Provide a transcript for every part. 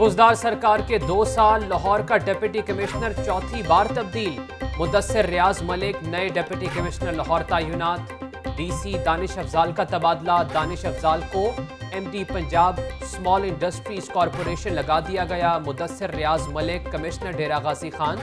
بزدار سرکار کے 2 سال، لاہور کا ڈپٹی کمشنر چوتھی بار تبدیل، مدثر ریاض ملک نئے ڈپٹی کمشنر لاہور تعینات، ڈی سی دانش افضال کا تبادلہ، دانش افضال کو M D Punjab small industries corporation لگا دیا گیا، Mudassar Riaz Malik commissioner Dera Ghazi Khan,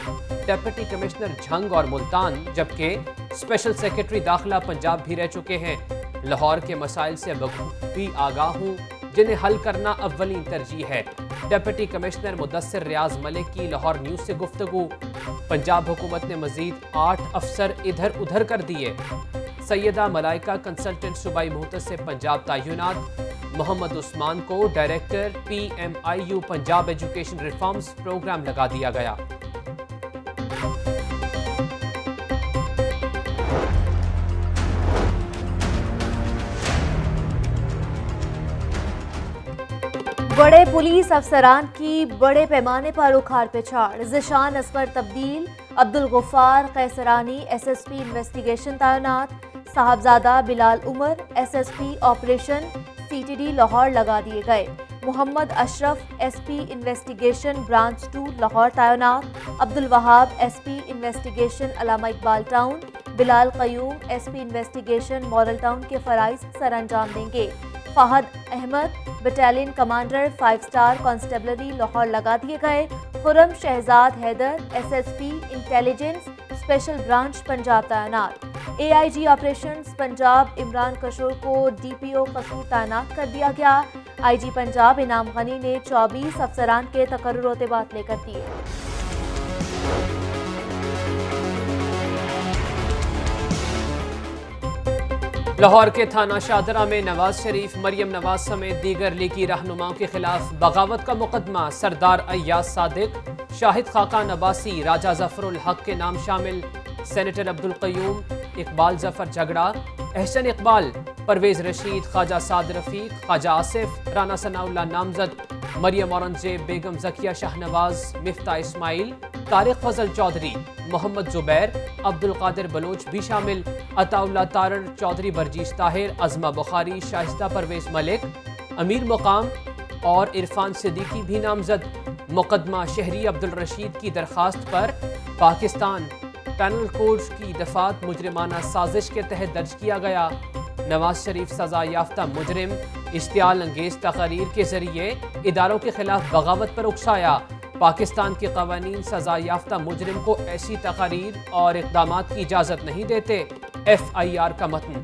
deputy commissioner Jhang اور ملتان، جبکہ اسپیشل سیکرٹری داخلہ پنجاب بھی رہ چکے ہیں۔ لاہور کے مسائل سے بخوبی آگاہ ہوں، جنہیں حل کرنا اولین ترجیح ہے، ڈپٹی کمشنر مدثر ریاض ملک کی لاہور نیوز سے گفتگو۔ پنجاب حکومت نے مزید 8 افسر ادھر ادھر کر دیے۔ سیدہ ملائکہ کنسلٹنٹ صوبائی محتس سے پنجاب تعینات، محمد عثمان کو director P M I U Punjab education reforms programme لگا دیا گیا۔ بڑے پولیس افسران کی بڑے پیمانے پر اکھاڑ پچھاڑ، ذیشان اصفر تبدیل، Abdul Ghaffar Qaisrani S S P investigation تعینات، Sahibzada Bilal Umar S S P operation C T D Lahore لگا دیے گئے، Muhammad Ashraf S P investigation branch 2 Lahore تعینات، Abdul Wahab S P investigation Allama Iqbal town, Bilal Qayyum S P investigation model town کے فرائض سر انجام دیں گے، Fahad Ahmed battalion commander 5 star constabulary Lahore لگا دیے گئے، خرم شہزاد حیدر ایس ایس پی انٹیلیجنس اسپیشل برانچ پنجاب تعینات، اے آئی جی آپریشنز پنجاب عمران کشور کو ڈی پی او قصور تعینات کر دیا گیا، آئی جی پنجاب انعام غنی نے 24 افسران کے تقرر و تبادلے کر دیے۔ لاہور کے تھانہ شادرہ میں نواز شریف، مریم نواز سمیت دیگر لیگی رہنماؤں کے خلاف بغاوت کا مقدمہ، سردار ایاز صادق، شاہد خاقان عباسی، راجہ ظفر الحق کے نام شامل، سینیٹر عبدالقیوم، اقبال ظفر جھگڑا، احسن اقبال، پرویز رشید، خواجہ سعد رفیق، خواجہ آصف، رانا ثناء اللہ نامزد، مریم اورنگزیب، بیگم ذکیہ شاہ نواز، مفتاح اسماعیل، طارق فضل چودھری، محمد زبیر، عبدالقادر بلوچ بھی شامل، عطا اللہ تارڑ، چودھری برجیس طاہر، عظمہ بخاری، شائستہ پرویز ملک، امیر مقام اور عرفان صدیقی بھی نامزد۔ مقدمہ شہری عبدالرشید کی درخواست پر پاکستان پینل کوڈ کی دفعات مجرمانہ سازش کے تحت درج کیا گیا۔ نواز شریف سزا یافتہ مجرم، اشتعال انگیز تقاریر کے ذریعے اداروں کے خلاف بغاوت پر اکسایا۔ پاکستان کے قوانین سزا یافتہ مجرم کو ایسی تقاریر اور اقدامات کی اجازت نہیں دیتے۔ ایف آئی آر کا متن۔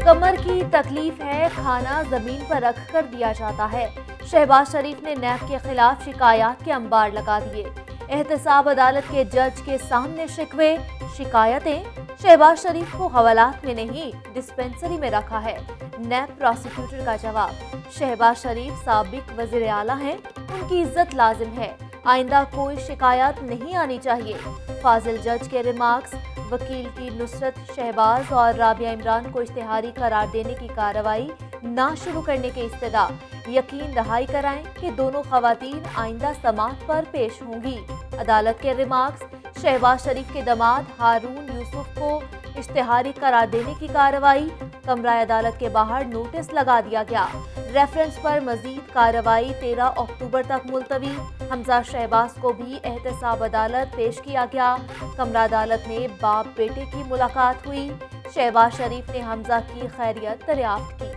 کمر کی تکلیف ہے، کھانا زمین پر رکھ کر دیا جاتا ہے، شہباز شریف نے نیب کے خلاف شکایات کے انبار لگا دیے، احتساب عدالت کے جج کے سامنے شکوے، شکایتیں، شہباز شریف کو حوالات میں نہیں ڈسپنسری میں رکھا ہے، نیب پراسیکیوٹر کا جواب، شہباز شریف سابق وزیر اعلیٰ ہیں، ان کی عزت لازم ہے، آئندہ کوئی شکایات نہیں آنی چاہیے، فاضل جج کے ریمارکس، وکیل کی نصرت شہباز اور رابعہ عمران کو اشتہاری قرار دینے کی کارروائی نہ شروع کرنے کے استدعا، یقین دہائی کرائیں کہ دونوں خواتین آئندہ سماعت پر پیش ہوں گی، عدالت کے ریمارکس، شہباز شریف کے داماد ہارون یوسف کو اشتہاری قرار دینے کی کارروائی، کمرہ عدالت کے باہر نوٹس لگا دیا گیا، ریفرنس پر مزید کارروائی 13 اکتوبر تک ملتوی، حمزہ شہباز کو بھی احتساب عدالت پیش کیا گیا، کمرہ عدالت میں باپ بیٹے کی ملاقات ہوئی، شہباز شریف نے حمزہ کی خیریت دریافت کی۔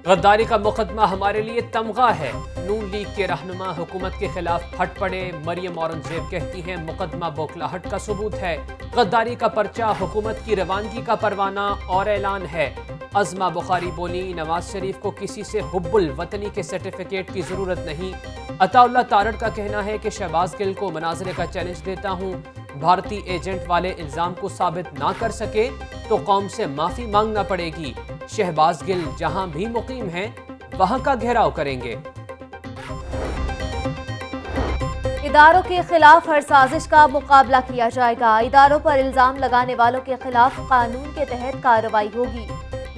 غداری کا مقدمہ ہمارے لیے تمغہ ہے، نون لیگ کے رہنما حکومت کے خلاف پھٹ پڑے، مریم اورنگزیب کہتی ہیں مقدمہ بوکھلاہٹ کا ثبوت ہے، غداری کا پرچہ حکومت کی روانگی کا پروانہ اور اعلان ہے، عظمہ بخاری بولی نواز شریف کو کسی سے حب الوطنی کے سرٹیفکیٹ کی ضرورت نہیں، عطا اللہ تارڑ کا کہنا ہے کہ شہباز گل کو مناظرے کا چیلنج دیتا ہوں، بھارتی ایجنٹ والے الزام کو ثابت نہ کر سکے تو قوم سے معافی مانگنا پڑے گی، شہباز گل جہاں بھی مقیم ہیں وہاں کا گھیراؤ کریں گے۔ اداروں کے خلاف ہر سازش کا مقابلہ کیا جائے گا، اداروں پر الزام لگانے والوں کے خلاف قانون کے تحت کارروائی ہوگی،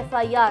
FIR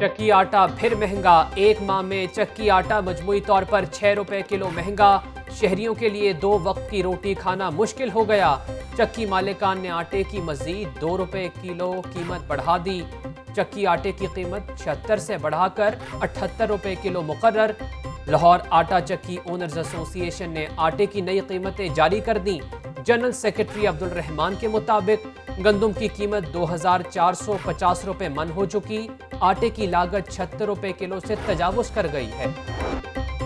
چکی آٹا پھر مہنگا، ایک ماہ میں چکی آٹا مجموعی طور پر 6 روپے کلو مہنگا، شہریوں کے لیے 2 وقت کی روٹی کھانا مشکل ہو گیا۔ چکی مالکان نے آٹے کی مزید 2 روپے کلو قیمت بڑھا دی، چکی آٹے کی قیمت 76 سے بڑھا کر 78 روپے کلو مقرر۔ لاہور آٹا چکی اونرز ایسوسی ایشن نے آٹے کی نئی قیمتیں جاری کر دیں۔ جنرل سیکرٹری عبدالرحمان کے مطابق گندم کی قیمت 2450 روپے من ہو چکی، آٹے کی لاگت 76 روپے کلو سے تجاوز کر گئی ہے۔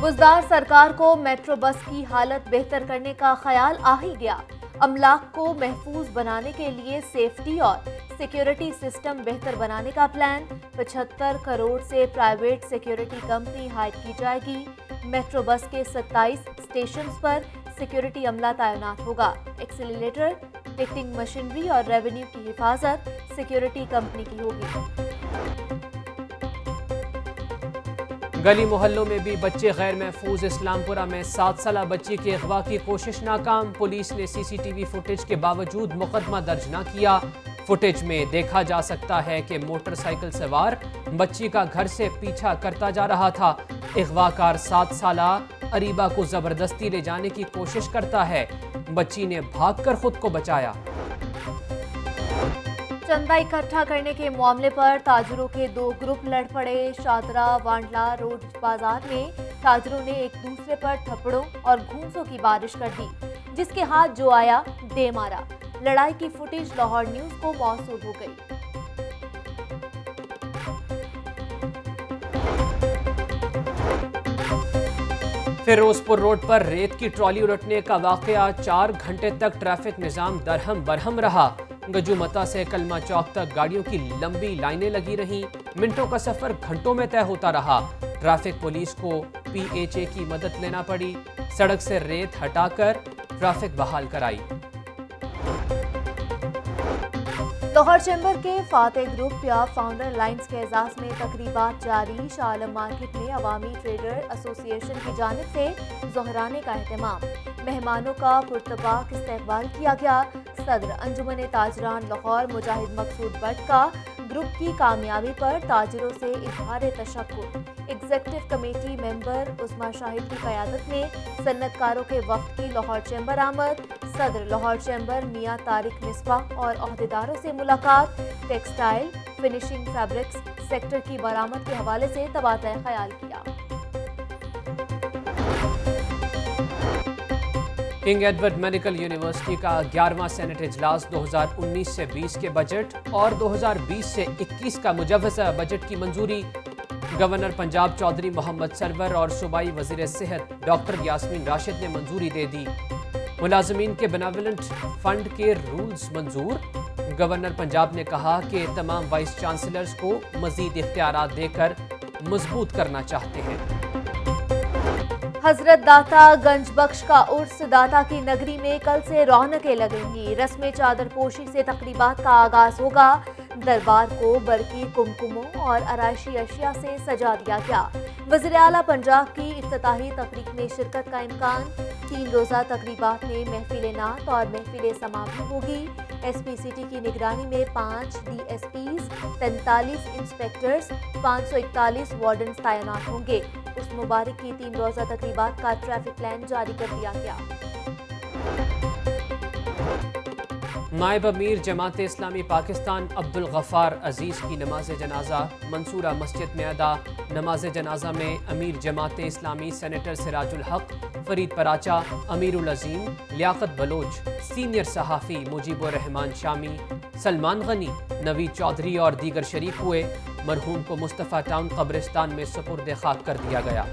بزدار سرکار کو میٹرو بس کی حالت بہتر کرنے کا خیال آ ہی گیا۔ املاک کو محفوظ بنانے کے لیے سیفٹی اور سیکیورٹی سسٹم بہتر بنانے کا پلان، 75 کروڑ سے پرائیویٹ سیکیورٹی کمپنی ہائر کی جائے گی۔ میٹرو بس کے 27 اسٹیشنز پر سیکیورٹی عملہ تعینات ہوگا۔ ایکسیلیٹر، ٹکٹنگ مشینری اور ریونیو کی حفاظت سیکیورٹی کمپنی کی ہوگی۔ گلی محلوں میں بھی بچے غیر محفوظ، اسلام پورہ میں 7 سالہ بچی کے اغوا کی کوشش ناکام، پولیس نے CCTV فوٹیج کے باوجود مقدمہ درج نہ کیا۔ فوٹیج میں دیکھا جا سکتا ہے کہ موٹر سائیکل سوار بچی کا گھر سے پیچھا کرتا جا رہا تھا۔ اغوا کار 7 سالہ اریبہ کو زبردستی لے جانے کی کوشش کرتا ہے، بچی نے بھاگ کر خود کو بچایا۔ چندہ اکٹھا کرنے کے معاملے پر تاجروں کے 2 گروپ لڑ پڑے۔ شادرہ وانڈلہ روڈ بازار میں تاجروں نے ایک دوسرے پر تھپڑوں اور گھونسوں کی بارش کر دی، جس کے ہاتھ جو آیا دے مارا۔ لڑائی کی فوٹیج لاہور نیوز کو موصول ہو گئی۔ فیروز پور روڈ پر ریت کی ٹرالی الٹنے کا واقعہ، 4 گھنٹے تک ٹریفک نظام درہم برہم رہا۔ گجو متا سے کلمہ چوک تک گاڑیوں کی لمبی لائنیں لگی رہیں، منٹوں کا سفر گھنٹوں میں طے ہوتا رہا۔ ٹریفک پولیس کو PHA کی مدد لینا پڑی، سڑک سے ریت ہٹا کر ٹریفک بحال کرائی۔ لاہور چیمبر کے فاتح گروپ یا فاؤنڈر لائنز کے اعزاز میں تقریبات جاری۔ شاہ عالم مارکیٹ میں عوامی ٹریڈر ایسوسی ایشن کی جانب سے ظہرانے کا اہتمام، مہمانوں کا پرتپاک استقبال کیا گیا۔ صدر انجمن تاجران لاہور مجاہد مقصود بٹ کا گروپ کی کامیابی پر تاجروں سے اظہار تشکر۔ ایگزیکٹو کمیٹی ممبر عظمیٰ شاہد کی قیادت میں صنعت کاروں کے وفد کی لاہور چیمبر آمد۔ صدر لاہور چیمبر میاں طارق مصباح اور عہدیداروں سے ملاقات، ٹیکسٹائل، فنیشنگ فیبرکس سیکٹر کی برآمد کے حوالے سے تبادلہ خیال کیا۔ کنگ ایڈورڈ میڈیکل یونیورسٹی کا 11واں سینٹ اجلاس 2019 سے 20 کے بجٹ اور 2020 سے 21 کا مجوزہ بجٹ کی منظوری۔ گورنر پنجاب چودھری محمد سرور اور صوبائی وزیر صحت ڈاکٹر یاسمین راشد نے منظوری دے دی۔ ملازمین کے بینیولنٹ فنڈ کے رولز منظور۔ گورنر پنجاب نے کہا کہ تمام وائس چانسلرز کو مزید اختیارات دے کر مضبوط کرنا چاہتے ہیں۔ حضرت داتا گنج بخش کا عرس داتا کی نگری میں کل سے رونقیں لگیں گی۔ رسم چادر پوشی سے تقریبات کا آغاز ہوگا۔ دربار کو برقی کمکموں اور آرائشی اشیاء سے سجا دیا گیا۔ وزیر اعلیٰ پنجاب کی افتتاحی تقریب میں شرکت کا امکان۔ 3 روزہ تقریبات میں محفل نعت اور محفل سماع بھی ہوگی۔ SPCT کی نگرانی میں 5 DSPs، 43 انسپیکٹرز، 541 وارڈنز تعینات ہوں گے۔ اس مبارک کی 3 روزہ تقریبات کا ٹریفک پلان جاری کر دیا گیا۔ نائب امیر جماعت اسلامی پاکستان عبدالغفار عزیز کی نماز جنازہ منصورہ مسجد میں ادا۔ نماز جنازہ میں امیر جماعت اسلامی سینیٹر سراج الحق، فرید پراچا، امیر العظیم، لیاقت بلوچ، سینئر صحافی مجیب الرحمان شامی، سلمان غنی، نوید چودھری اور دیگر شریک ہوئے۔ مرحوم کو مصطفیٰ ٹاؤن قبرستان میں سپرد خاک کر دیا گیا۔